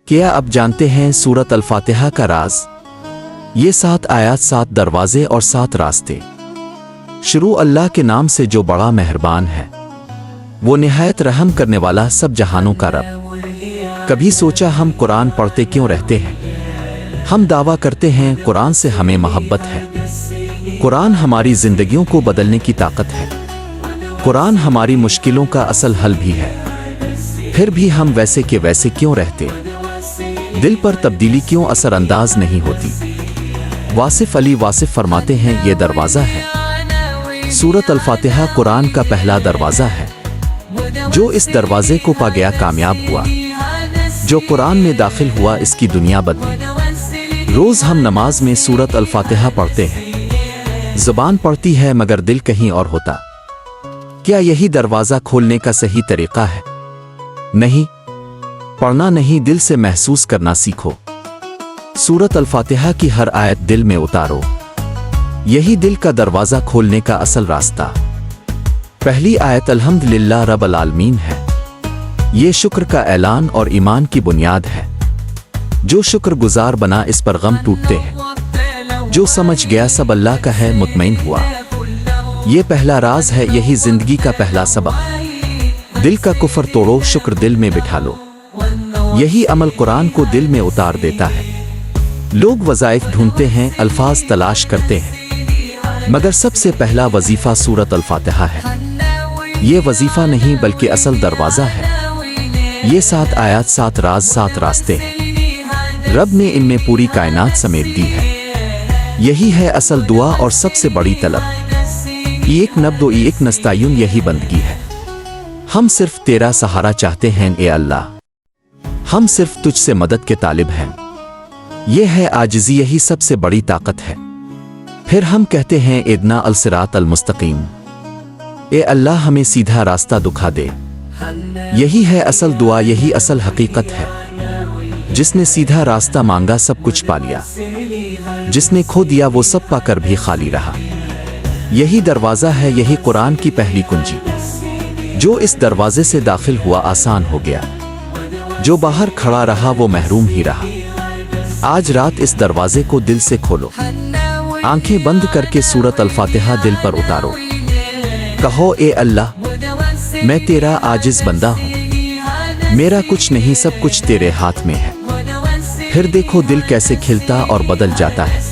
क्या अब जानते हैं सूरत अल-फातिहा का राज? ये 7 आयत 7 दरवाजे और 7 रास्ते। शुरू अल्लाह के नाम से जो बड़ा मेहरबान है, वो निहायत रहम करने वाला, सब जहानों का रब। कभी सोचा हम कुरान पढ़ते क्यों रहते हैं? हम दावा करते हैं कुरान से हमें मोहब्बत है। कुरान हमारी जिंदगियों को बदलने की ताकत है। कुरान हमारी मुश्किलों का असल हल भी है। फिर भी हम वैसे के वैसे क्यों रहते? दिल पर तब्दीली क्यों असरअंदाज नहीं होती? वासिफ अली वासिफ फरमाते हैं ये दरवाज़ा है। सूरत अल-फातिहा कुरान का पहला दरवाज़ा है। जो इस दरवाजे को पा गया कामयाब हुआ। जो कुरान में दाखिल हुआ इसकी दुनिया बदली। रोज़ हम नमाज में सूरत अल-फातिहा पढ़ते हैं। ज़ुबान पढ़ती है मगर दिल कहीं और होता। क्या यही दरवाज़ा खोलने का सही तरीक़ा है? नहीं, पढ़ना नहीं, दिल से महसूस करना सीखो। सूरत अल-फातिहा की हर आयत दिल में उतारो। यही दिल का दरवाज़ा खोलने का असल रास्ता। पहली आयत अल्हम्दुलिल्लाह रब्बिल आलमीन है। ये शुक्र का ऐलान और ईमान की बुनियाद है। जो शुक्र गुजार बना इस पर गम टूटते हैं। जो समझ गया सब अल्लाह का है मुतमईन हुआ। ये पहला राज है, यही जिंदगी का पहला सबक। दिल का कुफर तोड़ो, शुक्र दिल में बिठा लो। यही अमल कुरान को दिल में उतार देता है। लोग वज़ाइफ ढूंढते हैं, अल्फाज तलाश करते हैं, मगर सबसे पहला वजीफा सूरत अल-फातिहा है। ये वजीफा नहीं बल्कि असल दरवाज़ा है। ये 7 आयत 7 राज 7 रास्ते हैं। रब ने इनमें पूरी कायनात समेट दी है। यही है असल दुआ और सबसे बड़ी तलब। एक नब्दो एक नस्तायुन, यही बंदगी है। हम सिर्फ तेरा सहारा चाहते हैं ए अल्लाह। हम सिर्फ तुझसे मदद के तालिब हैं। यह है आजिज़ी, यही सबसे बड़ी ताकत है। फिर हम कहते हैं इदना अल-सिरात अल-मुस्तकीम। ए अल्लाह हमें सीधा रास्ता दिखा दे। यही है असल दुआ, यही असल हकीकत है। जिसने सीधा रास्ता मांगा सब कुछ पा लिया। जिसने खो दिया वो सब पाकर भी खाली रहा। यही दरवाज़ा है, यही कुरान की पहली कुंजी। जो इस दरवाजे से दाखिल हुआ आसान हो गया। जो बाहर खड़ा रहा वो महरूम ही रहा। आज रात इस दरवाजे को दिल से खोलो। आंखें बंद करके सूरत अल-फातिहा दिल पर उतारो। कहो ए अल्लाह, मैं तेरा आजिज़ बंदा हूँ। मेरा कुछ नहीं, सब कुछ तेरे हाथ में है। फिर देखो दिल कैसे खिलता और बदल जाता है।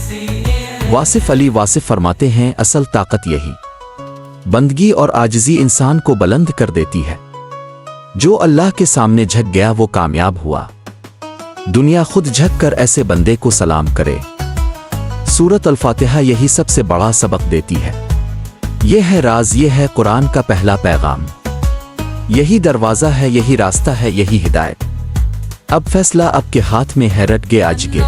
वासिफ अली वासिफ फरमाते हैं असल ताकत यही बंदगी और आजिज़ी इंसान को बुलंद कर देती है। जो अल्लाह के सामने झुक गया वो कामयाब हुआ। दुनिया खुद झुक कर ऐसे बंदे को सलाम करे। सूरत अल-फातिहा यही सबसे बड़ा सबक देती है। यह है राज, यह है कुरान का पहला पैगाम। यही दरवाज़ा है, यही रास्ता है, यही हिदायत। अब फैसला आपके हाथ में है, रट गे आज गे।